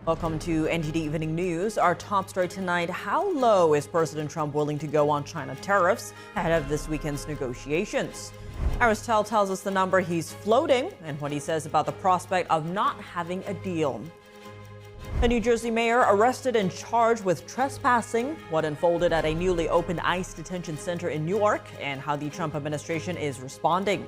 Welcome to NTD Evening News. Our top story tonight: how low is President Trump willing to go on China tariffs ahead of this weekend's negotiations? Aristel tells us the number he's floating and what he says about the prospect of not having a deal. A New Jersey mayor arrested and charged with trespassing, what unfolded at a newly opened ICE detention center in Newark, and how the Trump administration is responding.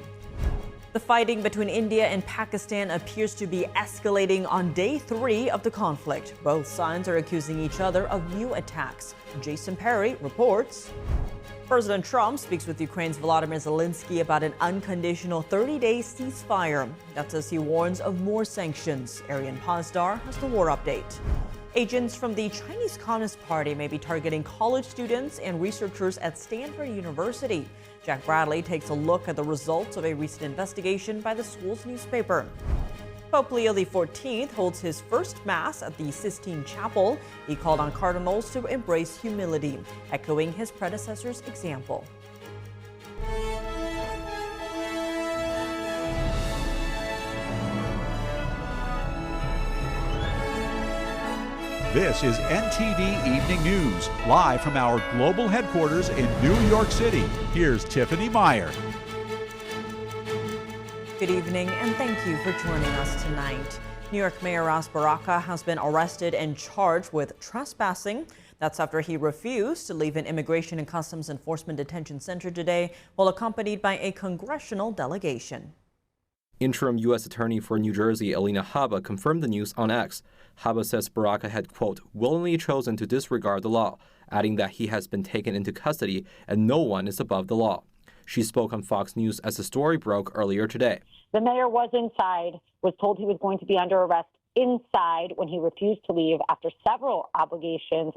The fighting between India and Pakistan appears to be escalating on day 3 of the conflict. Both sides are accusing each other of new attacks. Jason Perry reports. President Trump speaks with Ukraine's Volodymyr Zelensky about an unconditional 30-day ceasefire. That's as he warns of more sanctions. Arian Pazdar has the war update. Agents from the Chinese Communist Party may be targeting college students and researchers at Stanford University. Jack Bradley takes a look at the results of a recent investigation by the school's newspaper. Pope Leo XIV holds his first Mass at the Sistine Chapel. He called on cardinals to embrace humility, echoing his predecessor's example. This is NTD Evening News, live from our global headquarters in New York City. Here's Tiffany Meyer. Good evening, and thank you for joining us tonight. New York Mayor Ras Baraka has been arrested and charged with trespassing. That's after he refused to leave an Immigration and Customs Enforcement detention center today while accompanied by a congressional delegation. Interim U.S. Attorney for New Jersey, Alina Habba, confirmed the news on X. Habba says Baraka had, quote, willingly chosen to disregard the law, adding that he has been taken into custody and no one is above the law. She spoke on Fox News as the story broke earlier today. The mayor was inside, was told he was going to be under arrest inside when he refused to leave after several obligations,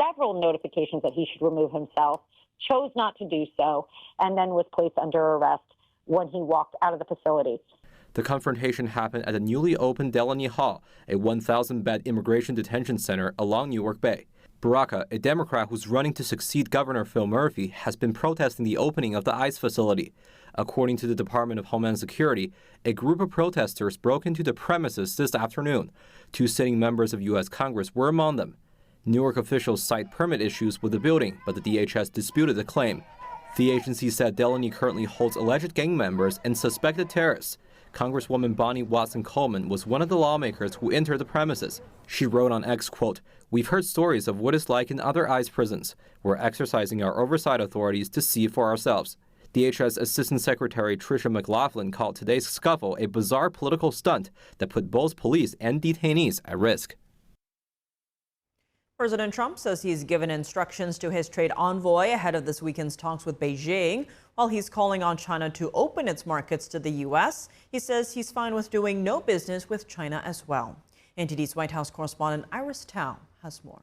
several notifications that he should remove himself, chose not to do so, and then was placed under arrest when he walked out of the facility. The confrontation happened at the newly opened Delaney Hall, a 1,000-bed immigration detention center along Newark Bay. Baraka, a Democrat who's running to succeed Governor Phil Murphy, has been protesting the opening of the ICE facility. According to the Department of Homeland Security, a group of protesters broke into the premises this afternoon. 2 sitting members of U.S. Congress were among them. Newark officials cite permit issues with the building, but the DHS disputed the claim. The agency said Delaney currently holds alleged gang members and suspected terrorists. Congresswoman Bonnie Watson-Coleman was one of the lawmakers who entered the premises. She wrote on X, quote, we've heard stories of what it's like in other ICE prisons. We're exercising our oversight authorities to see for ourselves. DHS Assistant Secretary Tricia McLaughlin called today's scuffle a bizarre political stunt that put both police and detainees at risk. President Trump says he's given instructions to his trade envoy ahead of this weekend's talks with Beijing. While he's calling on China to open its markets to the U.S., he says he's fine with doing no business with China as well. NTD's White House correspondent Iris Tao has more.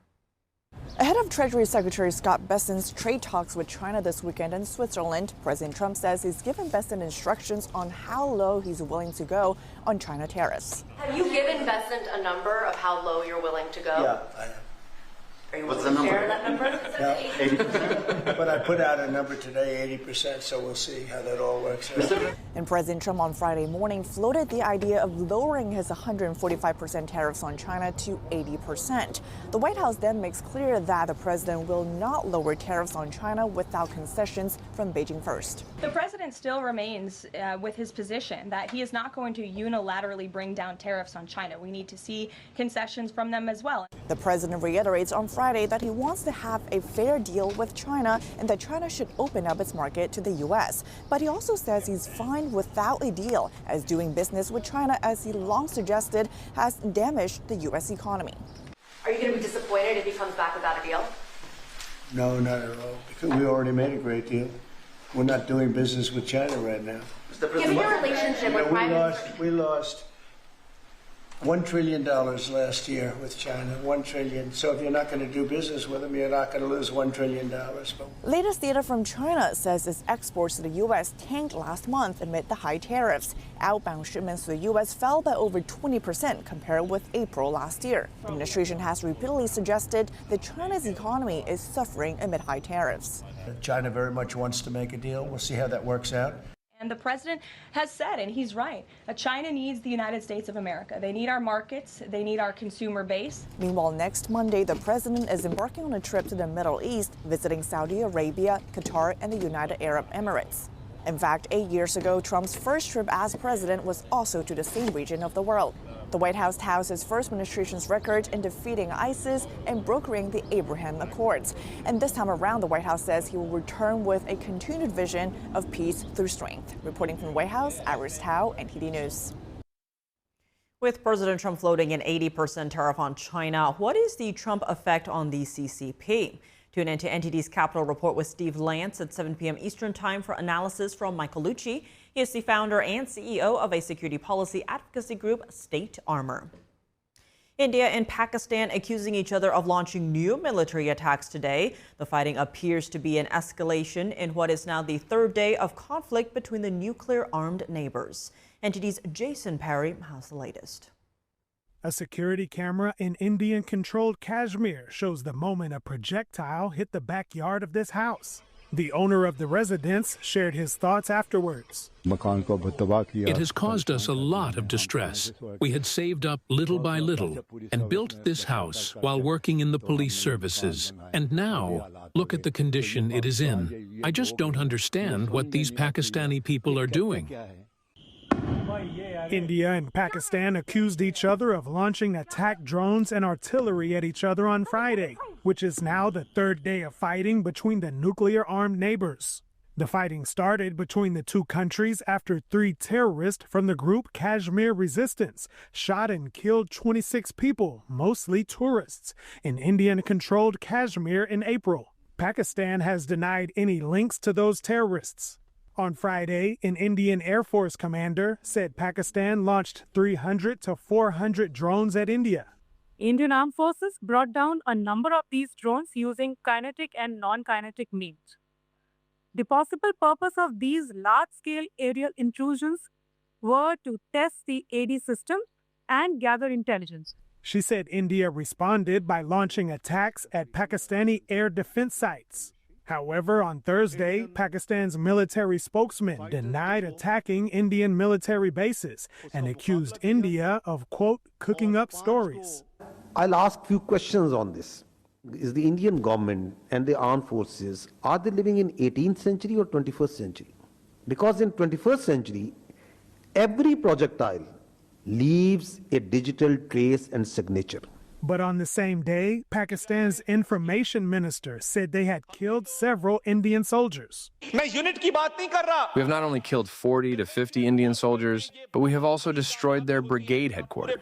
Ahead of Treasury Secretary Scott Bessent's trade talks with China this weekend in Switzerland, President Trump says he's given Bessent instructions on how low he's willing to go on China tariffs. Have you given Bessent a number of how low you're willing to go? Yeah, I have. Are you willing to share that number? Yeah, 80%. But I put out a number today, 80%, so we'll see how that all works out. And President Trump on Friday morning floated the idea of lowering his 145% tariffs on China to 80%. The White House then makes clear that the president will not lower tariffs on China without concessions from Beijing first. The president still remains with his position that he is not going to unilaterally bring down tariffs on China. We need to see concessions from them as well. The president reiterates on Friday that he wants to have a fair deal with China and that China should open up its market to the U.S. But he also says he's fine without a deal, as doing business with China, as he long suggested, has damaged the U.S. economy. Are you going to be disappointed if he comes back without a deal? No, not at all, because we already made a great deal. We're not doing business with China right now. Given your relationship with Prime Minister... We lost $1 trillion last year with China, $1 trillion. So if you're not going to do business with them, you're not going to lose $1 trillion. Latest data from China says its exports to the U.S. tanked last month amid the high tariffs. Outbound shipments to the U.S. fell by over 20% compared with April last year. The administration has repeatedly suggested that China's economy is suffering amid high tariffs. China very much wants to make a deal. We'll see how that works out. And the president has said, and he's right, China needs the United States of America. They need our markets. They need our consumer base. Meanwhile, next Monday, the president is embarking on a trip to the Middle East, visiting Saudi Arabia, Qatar, and the United Arab Emirates. In fact, 8 years ago, Trump's first trip as president was also to the same region of the world. The White House touts his first administration's record in defeating ISIS and brokering the Abraham Accords. And this time around, the White House says he will return with a continued vision of peace through strength. Reporting from the White House, Iris Tao, NTD News. With President Trump floating an 80% tariff on China, what is the Trump effect on the CCP? Tune in to NTD's Capital Report with Steve Lance at 7 p.m. Eastern Time for analysis from Michael Lucci. He is the founder and CEO of a security policy advocacy group, State Armor. India and Pakistan accusing each other of launching new military attacks today. The fighting appears to be an escalation in what is now the third day of conflict between the nuclear-armed neighbors. NTD's Jason Perry has the latest. A security camera in Indian-controlled Kashmir shows the moment a projectile hit the backyard of this house. The owner of the residence shared his thoughts afterwards. It has caused us a lot of distress. We had saved up little by little and built this house while working in the police services. And now, look at the condition it is in. I just don't understand what these Pakistani people are doing. India and Pakistan accused each other of launching attack drones and artillery at each other on Friday, which is now the third day of fighting between the nuclear-armed neighbors. The fighting started between the two countries after 3 terrorists from the group Kashmir Resistance shot and killed 26 people, mostly tourists, in Indian-controlled Kashmir in April. Pakistan has denied any links to those terrorists. On Friday, an Indian Air Force commander said Pakistan launched 300 to 400 drones at India. Indian Armed Forces brought down a number of these drones using kinetic and non-kinetic means. The possible purpose of these large-scale aerial intrusions were to test the AD system and gather intelligence. She said India responded by launching attacks at Pakistani air defense sites. However, on Thursday, Pakistan's military spokesman denied attacking Indian military bases and accused India of, quote, cooking up stories. I'll ask few questions on this. Is the Indian government and the armed forces, are they living in 18th century or 21st century? Because in 21st century, every projectile leaves a digital trace and signature. But on the same day, Pakistan's information minister said they had killed several Indian soldiers. We have not only killed 40 to 50 Indian soldiers, but we have also destroyed their brigade headquarters.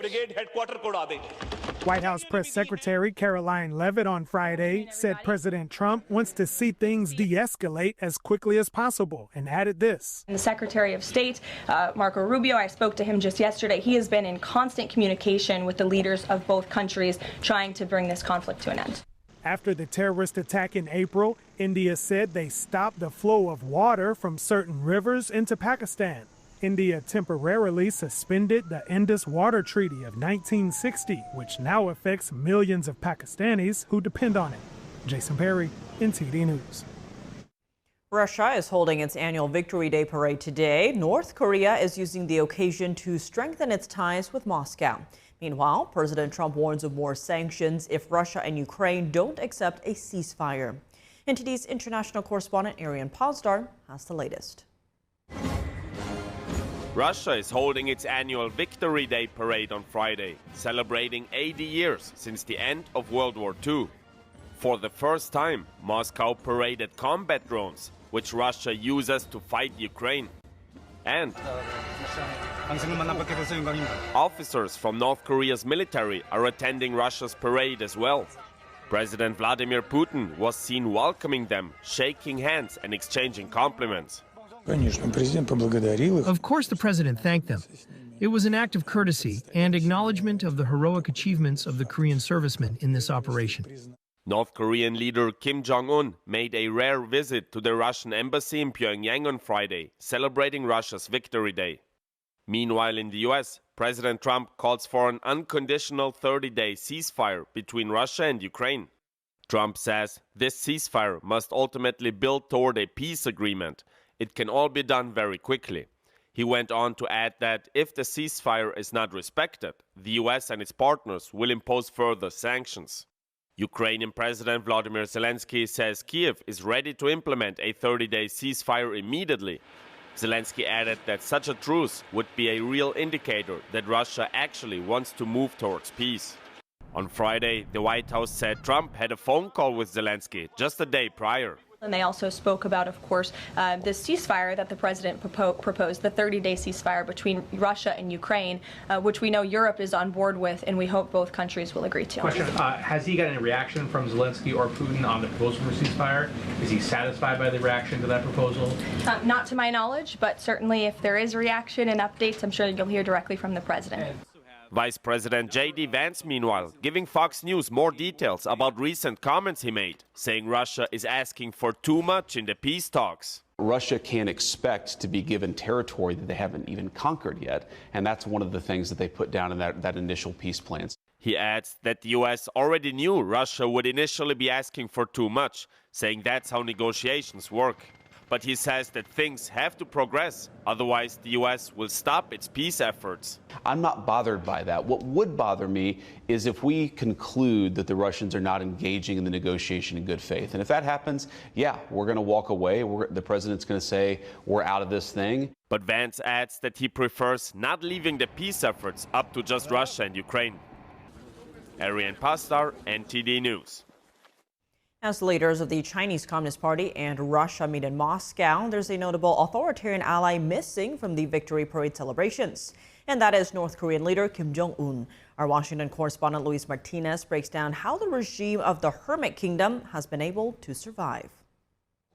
White House Press Secretary Caroline Leavitt on Friday said President Trump wants to see things de-escalate as quickly as possible and added this. The Secretary of State, Marco Rubio, I spoke to him just yesterday. He has been in constant communication with the leaders of both countries trying to bring this conflict to an end. After the terrorist attack in April, India said they stopped the flow of water from certain rivers into Pakistan. India temporarily suspended the Indus Water Treaty of 1960, which now affects millions of Pakistanis who depend on it. Jason Perry, NTD News. Russia is holding its annual Victory Day parade today. North Korea is using the occasion to strengthen its ties with Moscow. Meanwhile, President Trump warns of more sanctions if Russia and Ukraine don't accept a ceasefire. NTD's international correspondent Arian Pozdar has the latest. Russia is holding its annual Victory Day parade on Friday, celebrating 80 years since the end of World War II. For the first time, Moscow paraded combat drones, which Russia uses to fight Ukraine. And officers from North Korea's military are attending Russia's parade as well. President Vladimir Putin was seen welcoming them, shaking hands and exchanging compliments. Of course the president thanked them. It was an act of courtesy and acknowledgement of the heroic achievements of the Korean servicemen in this operation. North Korean leader Kim Jong-un made a rare visit to the Russian embassy in Pyongyang on Friday, celebrating Russia's Victory Day. Meanwhile, in the US, President Trump calls for an unconditional 30-day ceasefire between Russia and Ukraine. Trump says this ceasefire must ultimately build toward a peace agreement It can all be done very quickly. He went on to add that if the ceasefire is not respected, the US and its partners will impose further sanctions. Ukrainian President Volodymyr Zelensky says Kyiv is ready to implement a 30-day ceasefire immediately. Zelensky added that such a truce would be a real indicator that Russia actually wants to move towards peace. On Friday, the White House said Trump had a phone call with Zelensky just a day prior. And they also spoke about, of course, this ceasefire that the president proposed, the 30-day ceasefire between Russia and Ukraine, which we know Europe is on board with, and we hope both countries will agree to. Question, has he got any reaction from Zelensky or Putin on the proposal for ceasefire? Is he satisfied by the reaction to that proposal? Not to my knowledge, but certainly if there is reaction and updates, I'm sure you'll hear directly from the president. Vice President J.D. Vance, meanwhile, giving Fox News more details about recent comments he made, saying Russia is asking for too much in the peace talks. Russia can't expect to be given territory that they haven't even conquered yet, and that's one of the things that they put down in that initial peace plans. He adds that the U.S. already knew Russia would initially be asking for too much, saying that's how negotiations work. But he says that things have to progress, otherwise the U.S. will stop its peace efforts. I'm not bothered by that. What would bother me is if we conclude that the Russians are not engaging in the negotiation in good faith. And if that happens, yeah, we're going to walk away. The president's going to say we're out of this thing. But Vance adds that he prefers not leaving the peace efforts up to just Russia and Ukraine. Ariane Pastar, NTD News. As leaders of the Chinese Communist Party and Russia meet in Moscow, there's a notable authoritarian ally missing from the victory parade celebrations. And that is North Korean leader Kim Jong-un. Our Washington correspondent Luis Martinez breaks down how the regime of the Hermit Kingdom has been able to survive.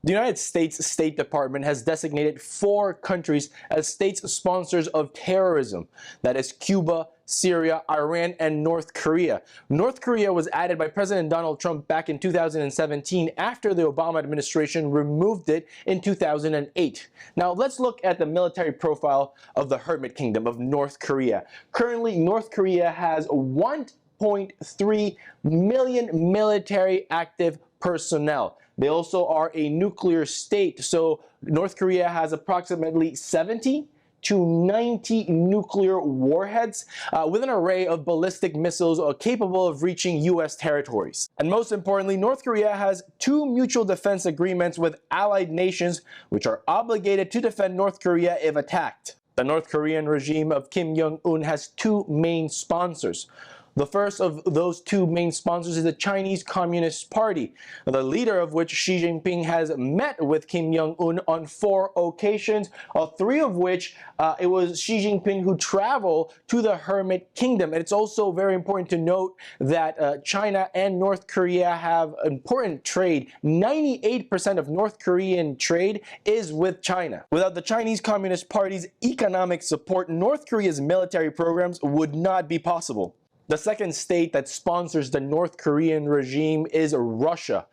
The United States State Department has designated 4 countries as states sponsors of terrorism. That is Cuba, Syria, Iran, and North Korea. North Korea was added by President Donald Trump back in 2017 after the Obama administration removed it in 2008. Now let's look at the military profile of the Hermit Kingdom of North Korea. Currently, North Korea has 1.3 million military active personnel. They also are a nuclear state, so North Korea has approximately 70 to 90 nuclear warheads with an array of ballistic missiles capable of reaching U.S. territories. And most importantly, North Korea has 2 mutual defense agreements with allied nations which are obligated to defend North Korea if attacked. The North Korean regime of Kim Jong-un has 2 main sponsors. The first of those 2 main sponsors is the Chinese Communist Party, the leader of which, Xi Jinping, has met with Kim Jong-un on 4 occasions, 3 of which it was Xi Jinping who traveled to the Hermit Kingdom. And it's also very important to note that China and North Korea have important trade. 98% of North Korean trade is with China. Without the Chinese Communist Party's economic support, North Korea's military programs would not be possible. The second state that sponsors the North Korean regime is Russia.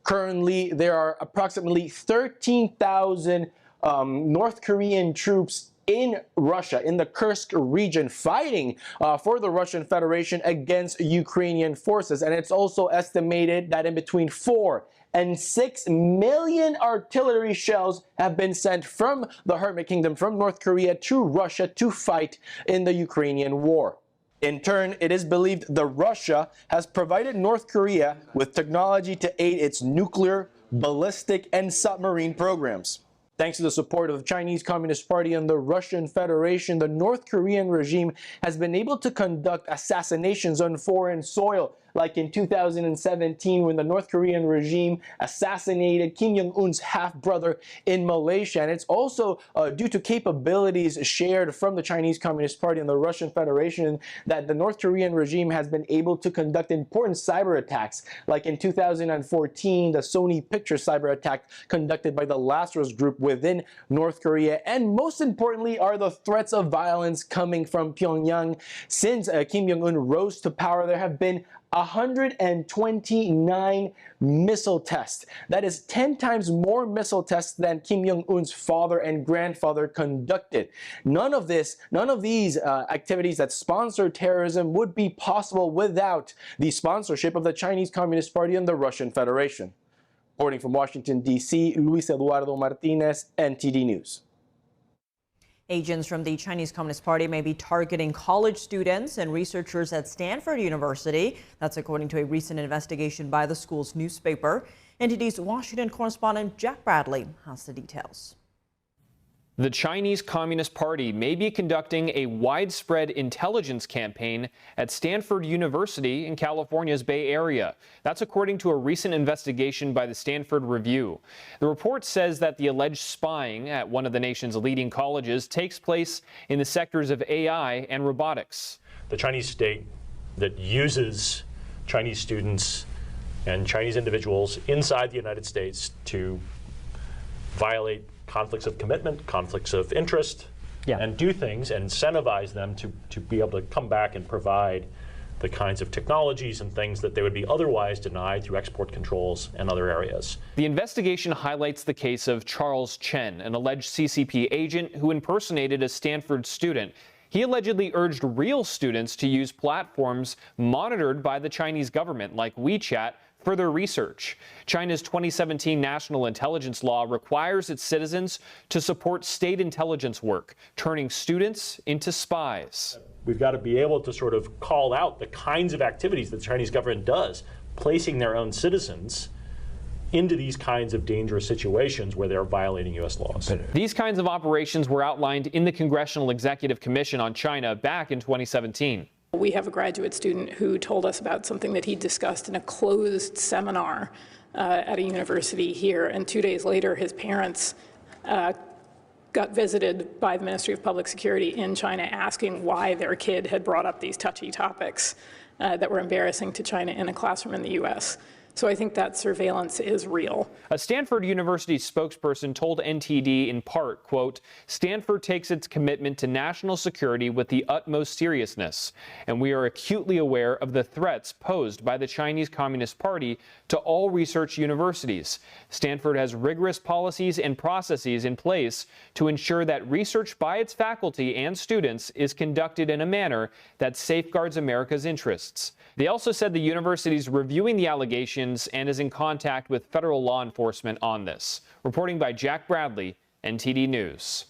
Currently, there are approximately 13,000 North Korean troops in Russia, in the Kursk region, fighting for the Russian Federation against Ukrainian forces. And it's also estimated that in between 4 and 6 million artillery shells have been sent from the Hermit Kingdom, from North Korea to Russia to fight in the Ukrainian war. In turn, it is believed that Russia has provided North Korea with technology to aid its nuclear, ballistic, and submarine programs. Thanks to the support of the Chinese Communist Party and the Russian Federation, the North Korean regime has been able to conduct assassinations on foreign soil, like in 2017 when the North Korean regime assassinated Kim Jong-un's half-brother in Malaysia. And it's also due to capabilities shared from the Chinese Communist Party and the Russian Federation that the North Korean regime has been able to conduct important cyber attacks, like in 2014, the Sony Pictures cyber attack conducted by the Lazarus Group within North Korea. And most importantly are the threats of violence coming from Pyongyang. Since Kim Jong-un rose to power, there have been 129 missile tests. That is 10 times more missile tests than Kim Jong-un's father and grandfather conducted. None of these activities that sponsor terrorism would be possible without the sponsorship of the Chinese Communist Party and the Russian Federation. Reporting from Washington, D.C., Luis Eduardo Martinez, NTD News. Agents from the Chinese Communist Party may be targeting college students and researchers at Stanford University. That's according to a recent investigation by the school's newspaper. NTD's Washington correspondent Jack Bradley has the details. The Chinese Communist Party may be conducting a widespread intelligence campaign at Stanford University in California's Bay Area. That's according to a recent investigation by the Stanford Review. The report says that the alleged spying at one of the nation's leading colleges takes place in the sectors of AI and robotics. The Chinese state that uses Chinese students and Chinese individuals inside the United States to violate conflicts of commitment, conflicts of interest, and do things and incentivize them to be able to come back and provide the kinds of technologies and things that they would be otherwise denied through export controls and other areas. The investigation highlights the case of Charles Chen, an alleged CCP agent who impersonated a Stanford student. He allegedly urged real students to use platforms monitored by the Chinese government, like WeChat, for their research. China's 2017 national intelligence law requires its citizens to support state intelligence work, turning students into spies. We've got to be able to sort of call out the kinds of activities that the Chinese government does, placing their own citizens into these kinds of dangerous situations where they're violating U.S. laws. These kinds of operations were outlined in the Congressional Executive Commission on China back in 2017. We have a graduate student who told us about something that he discussed in a closed seminar at a university here, and 2 days later his parents got visited by the Ministry of Public Security in China asking why their kid had brought up these touchy topics that were embarrassing to China in a classroom in the U.S. So I think that surveillance is real. A Stanford University spokesperson told NTD in part, quote, "Stanford takes its commitment to national security with the utmost seriousness, and we are acutely aware of the threats posed by the Chinese Communist Party to all research universities. Stanford has rigorous policies and processes in place to ensure that research by its faculty and students is conducted in a manner that safeguards America's interests." They also said the university is reviewing the allegations and is in contact with federal law enforcement on this. Reporting by Jack Bradley, NTD News.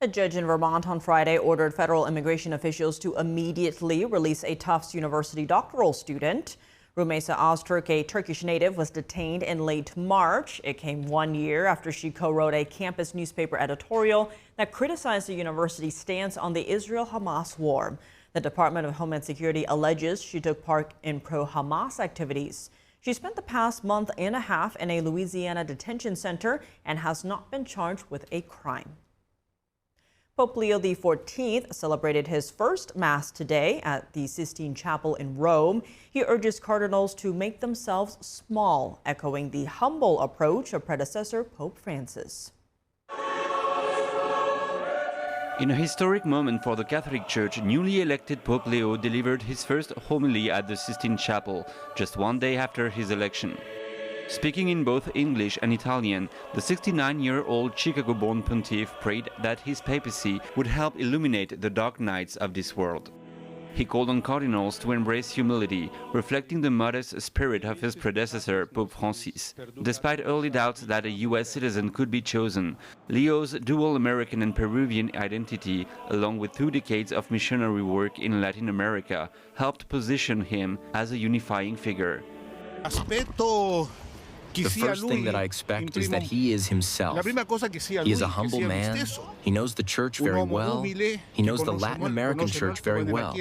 A judge in Vermont on Friday ordered federal immigration officials to immediately release a Tufts University doctoral student. Rumeysa Öztürk, a Turkish native, was detained in late March. It came 1 year after she co-wrote a campus newspaper editorial that criticized the university's stance on the Israel-Hamas war. The Department of Homeland Security alleges she took part in pro-Hamas activities. She spent the past month and a half in a Louisiana detention center and has not been charged with a crime. Pope Leo XIV celebrated his first Mass today at the Sistine Chapel in Rome. He urges cardinals to make themselves small, echoing the humble approach of predecessor Pope Francis. In a historic moment for the Catholic Church, newly elected Pope Leo delivered his first homily at the Sistine Chapel, just 1 day after his election. Speaking in both English and Italian, the 69-year-old Chicago-born pontiff prayed that his papacy would help illuminate the dark nights of this world. He called on cardinals to embrace humility, reflecting the modest spirit of his predecessor, Pope Francis. Despite early doubts that a U.S. citizen could be chosen, Leo's dual American and Peruvian identity, along with 2 decades of missionary work in Latin America, helped position him as a unifying figure. The first thing that I expect is that he is himself. He is a humble man. He knows the church very well. He knows the Latin American church very well.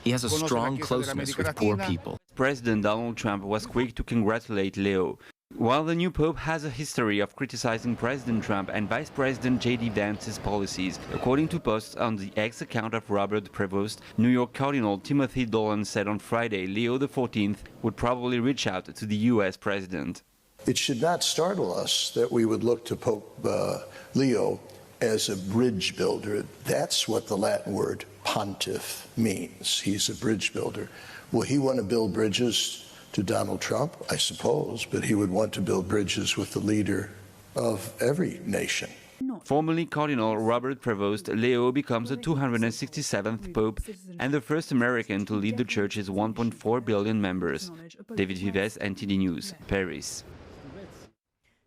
He has a strong closeness with poor people. President Donald Trump was quick to congratulate Leo. While the new pope has a history of criticizing President Trump and Vice President J.D. Vance's policies, according to posts on the X account of Robert Prevost, New York Cardinal Timothy Dolan said on Friday Leo XIV would probably reach out to the U.S. president. It should not startle us that we would look to Pope Leo as a bridge builder. That's what the Latin word pontiff means. He's a bridge builder. Will he want to build bridges to Donald Trump? I suppose, but he would want to build bridges with the leader of every nation. Formerly Cardinal Robert Prevost, Leo becomes the 267th Pope and the first American to lead the Church's 1.4 billion members. David Vives, NTD News, Paris.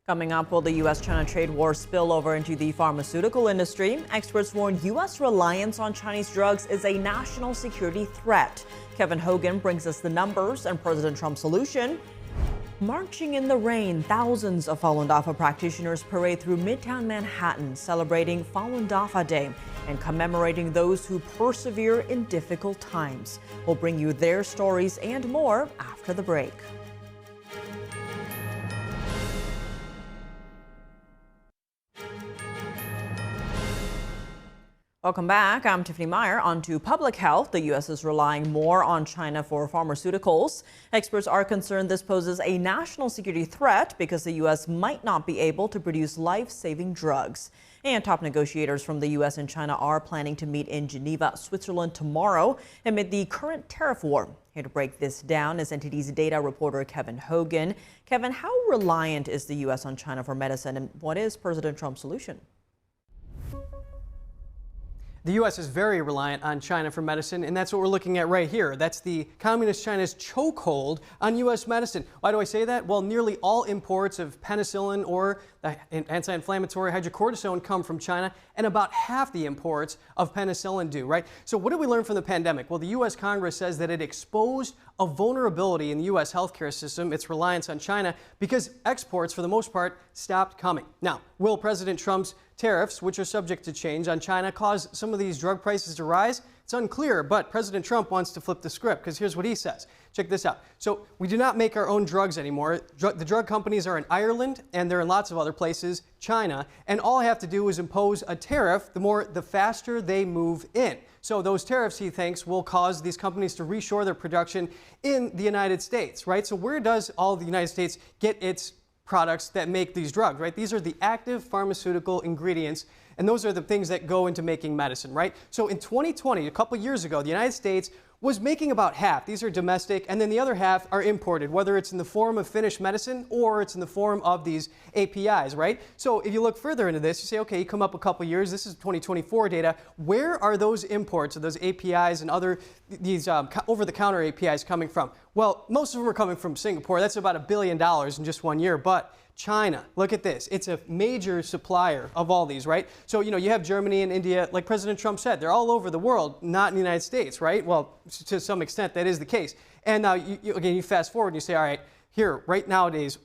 Coming up, will the U.S.-China trade war spill over into the pharmaceutical industry? Experts warn U.S. reliance on Chinese drugs is a national security threat. Kevin Hogan brings us the numbers and President Trump's solution. Marching in the rain, thousands of Falun Dafa practitioners parade through Midtown Manhattan, celebrating Falun Dafa Day and commemorating those who persevere in difficult times. We'll bring you their stories and more after the break. Welcome back. I'm Tiffany Meyer. On to public health. The U.S. is relying more on China for pharmaceuticals. Experts are concerned this poses a national security threat because the U.S. might not be able to produce life-saving drugs. And top negotiators from the U.S. and China are planning to meet in Geneva, Switzerland tomorrow amid the current tariff war. Here to break this down is NTD's data reporter Kevin Hogan. Kevin, how reliant is the U.S. on China for medicine, and what is President Trump's solution? The U.S. is very reliant on China for medicine, and that's what we're looking at right here. That's the Communist China's chokehold on U.S. medicine. Why do I say that? Well, nearly all imports of penicillin or anti-inflammatory hydrocortisone come from China, and about half the imports of penicillin do, right? So what did we learn from the pandemic? Well, the U.S. Congress says that it exposed a vulnerability in the U.S. healthcare system, its reliance on China, because exports, for the most part, stopped coming. Now, will President Trump's tariffs, which are subject to change on China, cause some of these drug prices to rise? It's unclear, but President Trump wants to flip the script because here's what he says. Check this out. So we do not make our own drugs anymore. The drug companies are in Ireland and they're in lots of other places, China, and all I have to do is impose a tariff the faster they move in. So those tariffs, he thinks, will cause these companies to reshore their production in the United States, right? So where does all the United States get its products that make these drugs, right? These are the active pharmaceutical ingredients, and those are the things that go into making medicine, right? So in 2020, a couple years ago, the United States was making about half. These are domestic, and then the other half are imported, whether it's in the form of finished medicine or it's in the form of these APIs, right? So if you look further into this, you say, okay, you come up a couple years, this is 2024 data, where are those imports of those APIs and other these over-the-counter APIs coming from? Well, most of them are coming from Singapore. That's about $1 billion in just 1 year, but China, look at this. It's a major supplier of all these, right? So, you have Germany and India, like President Trump said, they're all over the world, not in the United States, right? Well, to some extent, that is the case. And now, you fast forward and you say, all right, here, right nowadays,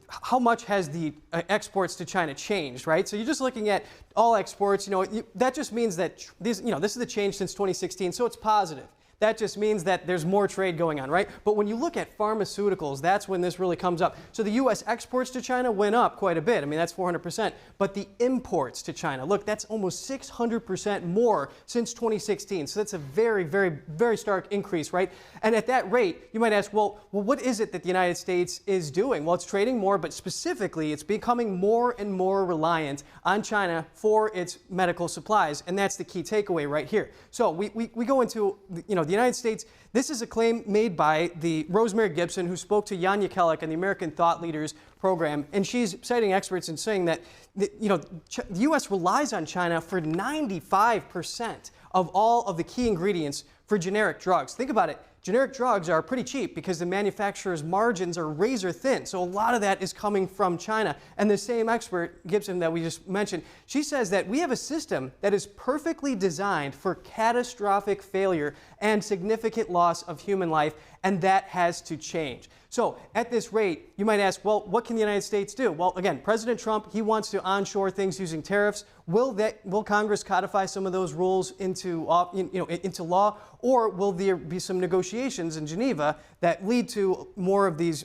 how much has the exports to China changed, right? So you're just looking at all exports, that just means that this is the change since 2016, so it's positive. That just means that there's more trade going on, right? But when you look at pharmaceuticals, that's when this really comes up. So the U.S. exports to China went up quite a bit. I mean, that's 400%. But the imports to China, look, that's almost 600% more since 2016. So that's a very, very, very stark increase, right? And at that rate, you might ask, well, what is it that the United States is doing? Well, it's trading more, but specifically, it's becoming more and more reliant on China for its medical supplies. And that's the key takeaway right here. So we go into, the United States, this is a claim made by the Rosemary Gibson, who spoke to Jan Jekielek and the American Thought Leaders program, and she's citing experts and saying that the U.S. relies on China for 95% of all of the key ingredients for generic drugs. Think about it. Generic drugs are pretty cheap because the manufacturer's margins are razor thin. So a lot of that is coming from China. And the same expert, Gibson, that we just mentioned, she says that we have a system that is perfectly designed for catastrophic failure and significant loss of human life, and that has to change. So at this rate, you might ask, well, what can the United States do? Well, again, President Trump, he wants to onshore things using tariffs. Will Congress codify some of those rules into law, or will there be some negotiations in Geneva that lead to more of these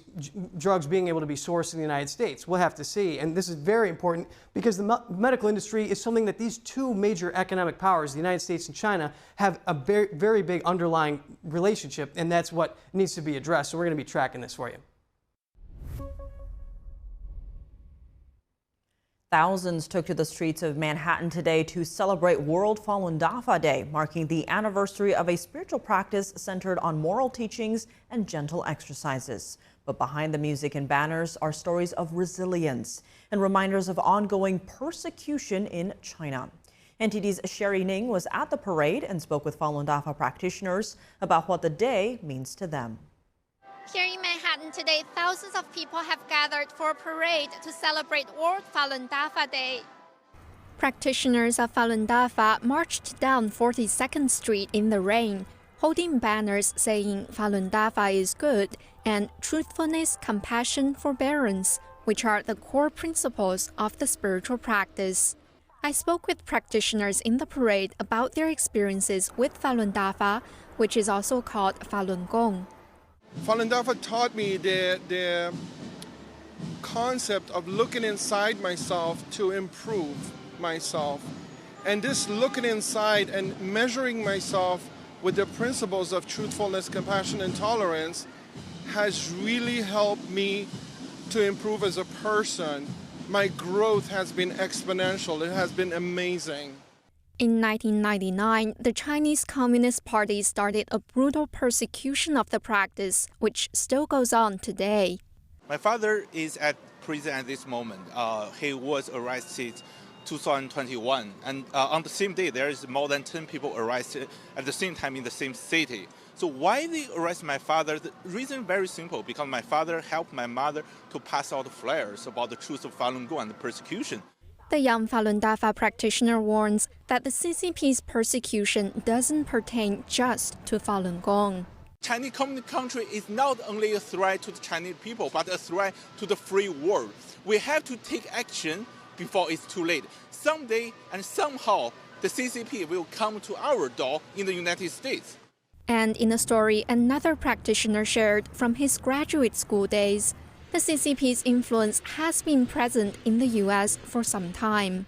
drugs being able to be sourced in the United States? We'll have to see, and this is very important because the medical industry is something that these two major economic powers, the United States and China, have a very, very big underlying relationship, and that's what needs to be addressed. So we're going to be tracking this for you. Thousands took to the streets of Manhattan today to celebrate World Falun Dafa Day, marking the anniversary of a spiritual practice centered on moral teachings and gentle exercises. But behind the music and banners are stories of resilience and reminders of ongoing persecution in China. NTD's Sherry Ning was at the parade and spoke with Falun Dafa practitioners about what the day means to them. Here in Manhattan, Manhattan today, thousands of people have gathered for a parade to celebrate World Falun Dafa Day. Practitioners of Falun Dafa marched down 42nd Street in the rain, holding banners saying Falun Dafa is good and truthfulness, compassion, forbearance, which are the core principles of the spiritual practice. I spoke with practitioners in the parade about their experiences with Falun Dafa, which is also called Falun Gong. Falun Dafa taught me the concept of looking inside myself to improve myself. And this looking inside and measuring myself with the principles of truthfulness, compassion, and tolerance has really helped me to improve as a person. My growth has been exponential. It has been amazing. In 1999, the Chinese Communist Party started a brutal persecution of the practice, which still goes on today. My father is at prison at this moment. He was arrested 2021, and on the same day there is more than 10 people arrested at the same time in the same city. So why they arrest my father? The reason very simple, because my father helped my mother to pass out flyers about the truth of Falun Gong and the persecution. The young Falun Dafa practitioner warns that the CCP's persecution doesn't pertain just to Falun Gong. Chinese Communist country is not only a threat to the Chinese people, but a threat to the free world. We have to take action before it's too late. Someday and somehow, the CCP will come to our door in the United States. And in a story another practitioner shared from his graduate school days, the CCP's influence has been present in the U.S. for some time.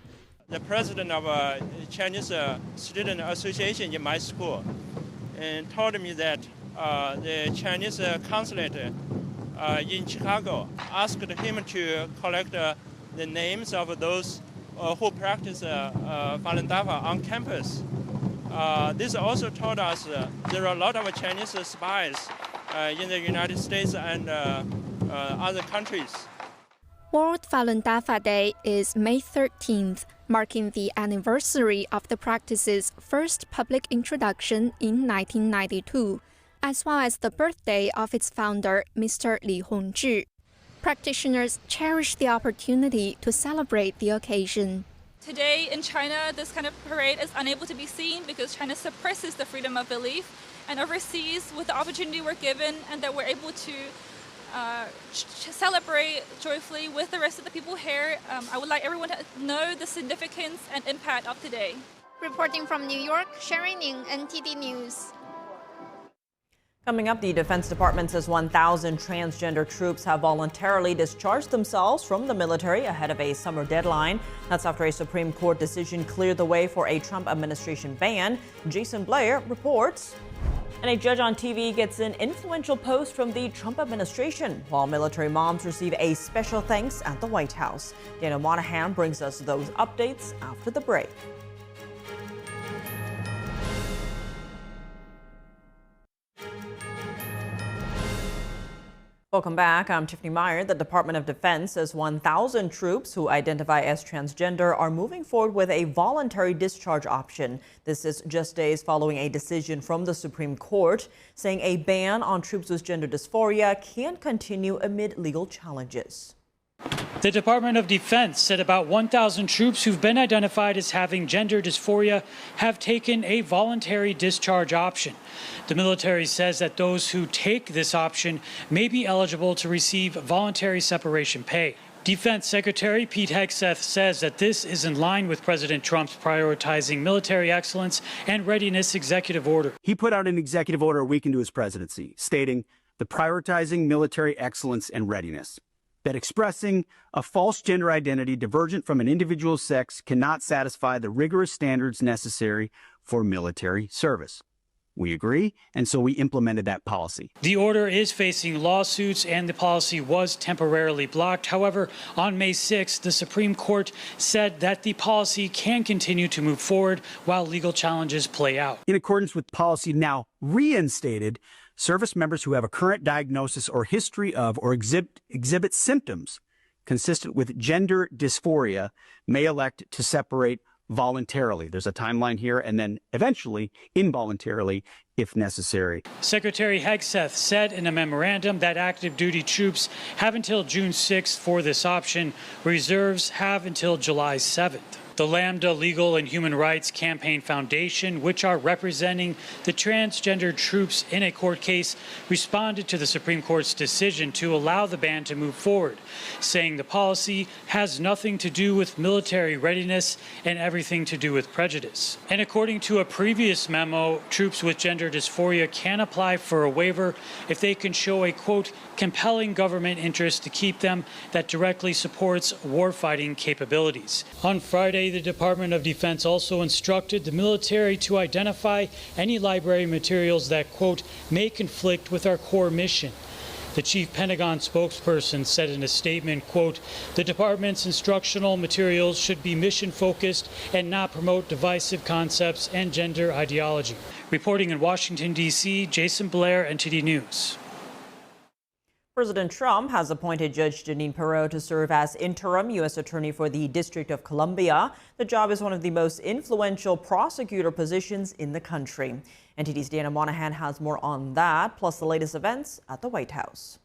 The president of Chinese Student Association in my school and told me that the Chinese consulate in Chicago asked him to collect the names of those who practice Falun Dafa on campus. This also told us there are a lot of Chinese spies in the United States and other countries. World Falun Dafa Day is May 13th, marking the anniversary of the practice's first public introduction in 1992, as well as the birthday of its founder, Mr. Li Hongzhi. Practitioners cherish the opportunity to celebrate the occasion. Today in China, this kind of parade is unable to be seen because China suppresses the freedom of belief. And overseas, with the opportunity we're given and that we're able to celebrate joyfully with the rest of the people here, I would like everyone to know the significance and impact of today. Reporting from New York, Sharon Ning, NTD News. Coming up, the Defense Department says 1,000 transgender troops have voluntarily discharged themselves from the military ahead of a summer deadline. That's after a Supreme Court decision cleared the way for a Trump administration ban. Jason Blair reports. And a judge on TV gets an influential post from the Trump administration, while military moms receive a special thanks at the White House. Dana Monahan brings us those updates after the break. Welcome back. I'm Tiffany Meyer. The Department of Defense says 1,000 troops who identify as transgender are moving forward with a voluntary discharge option. This is just days following a decision from the Supreme Court saying a ban on troops with gender dysphoria can continue amid legal challenges. The Department of Defense said about 1,000 troops who've been identified as having gender dysphoria have taken a voluntary discharge option. The military says that those who take this option may be eligible to receive voluntary separation pay. Defense Secretary Pete Hegseth says that this is in line with President Trump's prioritizing military excellence and readiness executive order. He put out an executive order a week into his presidency, stating the prioritizing military excellence and readiness, that expressing a false gender identity divergent from an individual's sex cannot satisfy the rigorous standards necessary for military service. We agree, and so we implemented that policy. The order is facing lawsuits, and the policy was temporarily blocked. However, on May 6th, the Supreme Court said that the policy can continue to move forward while legal challenges play out. In accordance with policy now reinstated, service members who have a current diagnosis or history of or exhibit symptoms consistent with gender dysphoria may elect to separate voluntarily. There's a timeline here, and then eventually involuntarily if necessary. Secretary Hegseth said in a memorandum that active duty troops have until June 6th for this option. Reserves have until July 7th. The Lambda Legal and Human Rights Campaign Foundation, which are representing the transgender troops in a court case, responded to the Supreme Court's decision to allow the ban to move forward, saying the policy has nothing to do with military readiness and everything to do with prejudice. And according to a previous memo, troops with gender dysphoria can apply for a waiver if they can show a, quote, compelling government interest to keep them that directly supports warfighting capabilities. On Friday, the Department of Defense also instructed the military to identify any library materials that, quote, may conflict with our core mission. The chief Pentagon spokesperson said in a statement, quote, the department's instructional materials should be mission-focused and not promote divisive concepts and gender ideology. Reporting in Washington, D.C., Jason Blair, NTD News. President Trump has appointed Judge Jeanine Pirro to serve as interim U.S. Attorney for the District of Columbia. The job is one of the most influential prosecutor positions in the country. NTD's Dana Monahan has more on that, plus the latest events at the White House.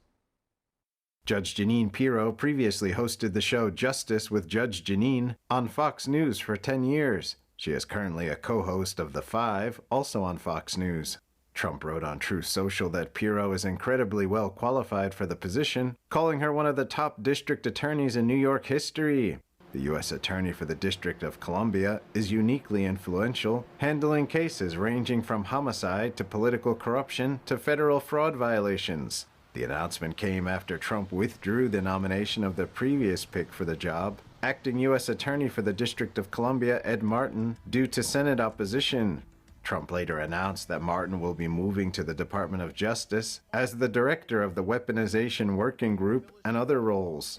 Judge Jeanine Pirro previously hosted the show Justice with Judge Jeanine on Fox News for 10 years. She is currently a co-host of The Five, also on Fox News. Trump wrote on Truth Social that Pirro is incredibly well qualified for the position, calling her one of the top district attorneys in New York history. The U.S. Attorney for the District of Columbia is uniquely influential, handling cases ranging from homicide to political corruption to federal fraud violations. The announcement came after Trump withdrew the nomination of the previous pick for the job, acting U.S. Attorney for the District of Columbia Ed Martin, due to Senate opposition. Trump later announced that Martin will be moving to the Department of Justice as the director of the Weaponization Working Group and other roles.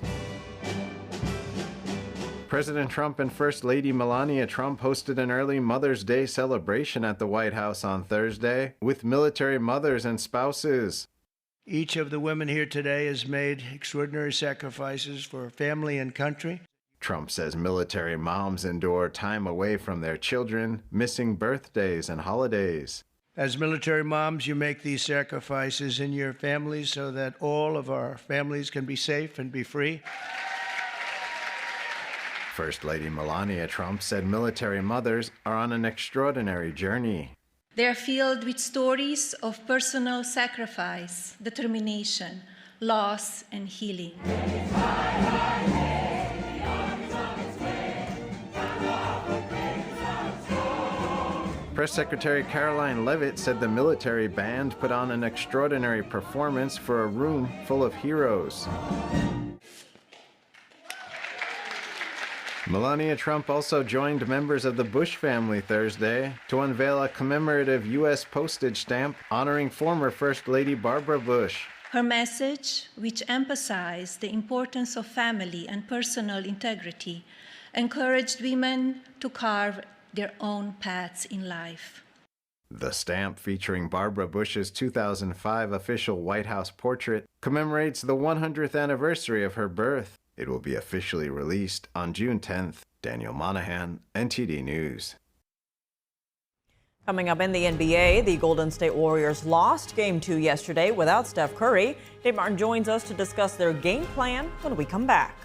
President Trump and First Lady Melania Trump hosted an early Mother's Day celebration at the White House on Thursday with military mothers and spouses. Each of the women here today has made extraordinary sacrifices for family and country. Trump says military moms endure time away from their children, missing birthdays and holidays. As military moms, you make these sacrifices in your families so that all of our families can be safe and be free. First Lady Melania Trump said military mothers are on an extraordinary journey. They are filled with stories of personal sacrifice, determination, loss, and healing. Press Secretary Caroline Leavitt said the military band put on an extraordinary performance for a room full of heroes. Melania Trump also joined members of the Bush family Thursday to unveil a commemorative U.S. postage stamp honoring former First Lady Barbara Bush. Her message, which emphasized the importance of family and personal integrity, encouraged women to carve their own paths in life. The stamp, featuring Barbara Bush's 2005 official White House portrait, commemorates the 100th anniversary of her birth. It will be officially released on June 10th. Daniel Monahan, NTD News. Coming up in the NBA, the Golden State Warriors lost Game 2 yesterday without Steph Curry. Dave Martin joins us to discuss their game plan when we come back.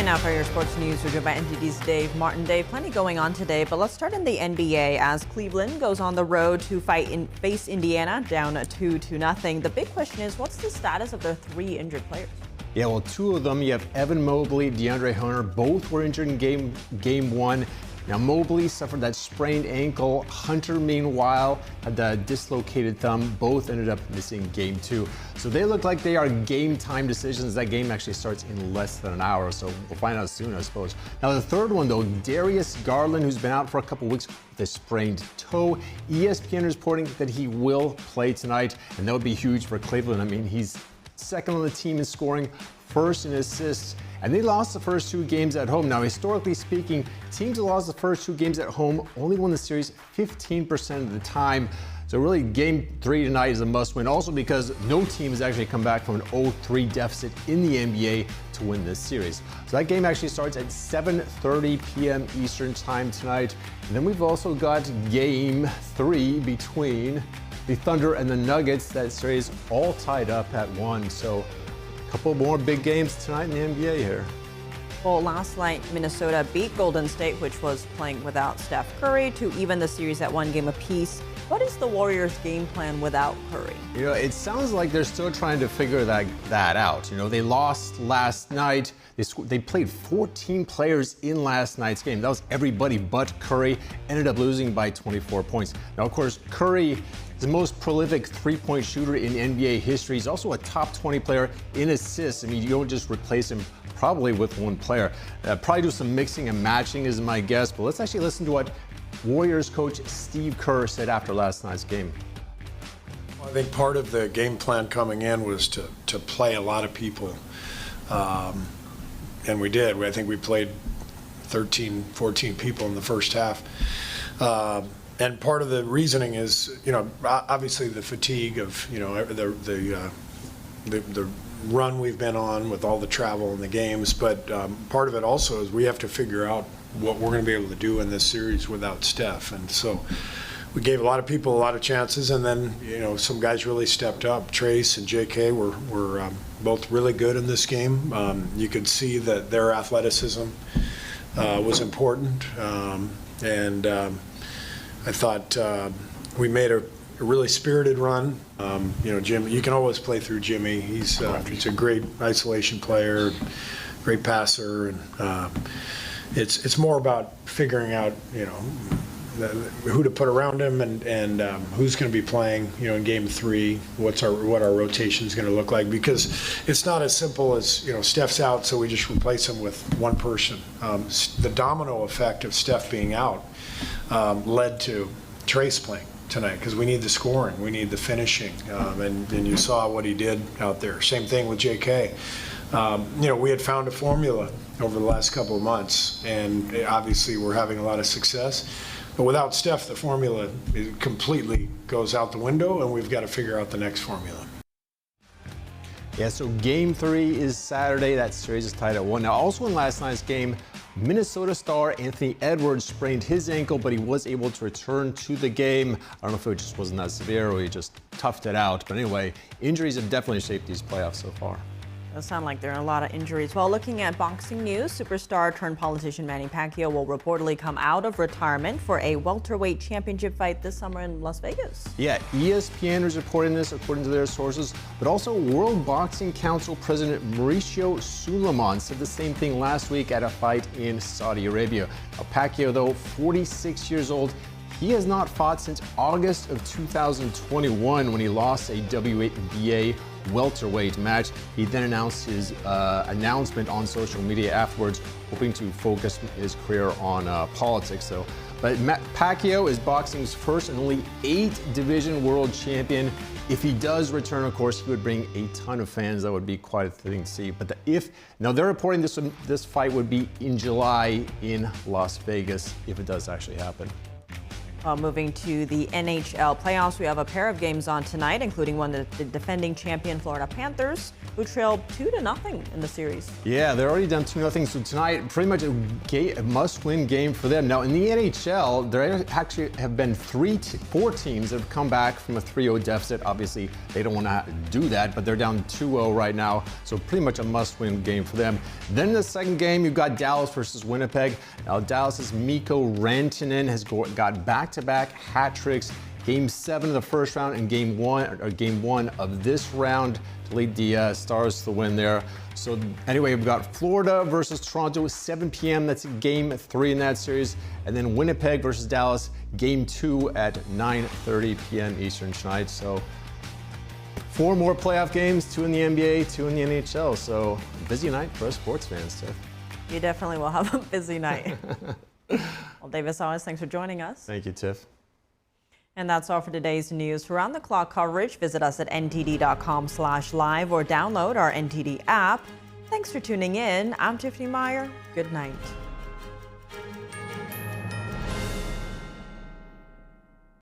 Now for your sports news, we're joined by NTD's Dave Martin. Dave, plenty going on today, but let's start in the NBA as Cleveland goes on the road to face Indiana down 2-0. The big question is, what's the status of their three injured players? Yeah, well, two of them, you have Evan Mobley, DeAndre Hunter, both were injured in game one. Now, Mobley suffered that sprained ankle. Hunter, meanwhile, had the dislocated thumb. Both ended up missing game two. So they look like they are game time decisions. That game actually starts in less than an hour, so we'll find out soon, I suppose. Now, the third one, though, Darius Garland, who's been out for a couple weeks with a sprained toe. ESPN is reporting that he will play tonight, and that would be huge for Cleveland. I mean, he's second on the team in scoring, first in assists, and they lost the first 2 games at home. Now, historically speaking, teams that lost the first 2 games at home only won the series 15% of the time. So really, Game 3 tonight is a must-win, also because no team has actually come back from an 0-3 deficit in the NBA to win this series. So that game actually starts at 7:30 p.m. Eastern Time tonight. And then we've also got Game 3 between the Thunder and the Nuggets. That series all tied up at 1. So a couple more big games tonight in the NBA here. Well, last night, Minnesota beat Golden State, which was playing without Steph Curry, to even the series at 1 game apiece. What is the Warriors' game plan without Curry? You know, it sounds like they're still trying to figure that out. You know, they lost last night. They played 14 players in last night's game. That was everybody but Curry. Ended up losing by 24 points. Now, of course, Curry is the most prolific three-point shooter in NBA history. He's also a top 20 player in assists. I mean, you don't just replace him probably with one player. Probably do some mixing and matching is my guess. But let's actually listen to what Warriors coach Steve Kerr said after last night's game. Well, I think part of the game plan coming in was to play a lot of people. And we did. I think we played 13, 14 people in the first half. And part of the reasoning is, you know, obviously the fatigue of, you know, the run we've been on with all the travel and the games. But part of it also is we have to figure out what we're going to be able to do in this series without Steph. And so we gave a lot of people a lot of chances, and then, you know, some guys really stepped up. Trace and JK were both really good in this game. You could see that their athleticism was important. And I thought we made a really spirited run. You know, Jim, you can always play through Jimmy. He's a great isolation player, great passer, and it's more about figuring out, you know, who to put around him and who's going to be playing, you know, in Game 3. What our rotation is going to look like, because it's not as simple as, you know, Steph's out, so we just replace him with one person. The domino effect of Steph being out led to Trace playing tonight, because we need the scoring, we need the finishing, and you saw what he did out there. Same thing with JK. You know, we had found a formula over the last couple of months, and obviously we're having a lot of success. But without Steph, the formula completely goes out the window, and we've got to figure out the next formula. Yeah, so Game 3 is Saturday. That series is tied at 1. Now, also in last night's game, Minnesota star Anthony Edwards sprained his ankle, but he was able to return to the game. I don't know if it just wasn't that severe or he just toughed it out. But anyway, injuries have definitely shaped these playoffs so far. Does sound like there are a lot of injuries. Well, looking at boxing news, superstar turned politician Manny Pacquiao will reportedly come out of retirement for a welterweight championship fight this summer in Las Vegas. Yeah, ESPN is reporting this according to their sources, but also World Boxing Council President Mauricio Sulaiman said the same thing last week at a fight in Saudi Arabia. Now, Pacquiao, though 46 years old, he has not fought since August of 2021 when he lost a WBA welterweight match. He then announced his announcement on social media afterwards, hoping to focus his career on politics. So, but Pacquiao is boxing's first and only 8-division world champion. If he does return, of course, he would bring a ton of fans. That would be quite a thing to see. But now they're reporting this fight would be in July in Las Vegas if it does actually happen. Moving to the NHL playoffs, we have a pair of games on tonight, including one of the defending champion Florida Panthers, who trailed 2-0 in the series. Yeah, they're already down 2-0. So tonight, pretty much a must-win game for them. Now, in the NHL, there actually have been 4 teams that have come back from a 3-0 deficit. Obviously, they don't want to do that, but they're down 2-0 right now. So pretty much a must-win game for them. Then in the second game, you've got Dallas versus Winnipeg. Now, Dallas's Mikko Rantanen has got back-to-back hat tricks. Game 7 of the first round and game one of this round to lead the Stars to the win there. So anyway, we've got Florida versus Toronto, 7 p.m. That's game 3 in that series. And then Winnipeg versus Dallas, game 2 at 9:30 p.m. Eastern tonight. So 4 more playoff games, 2 in the NBA, 2 in the NHL. So busy night for us sports fans, Tiff. You definitely will have a busy night. Well, Davis Always, thanks for joining us. Thank you, Tiff. And that's all for today's news. For round-the-clock coverage, visit us at ntd.com/live or download our NTD app. Thanks for tuning in. I'm Tiffany Meyer. Good night.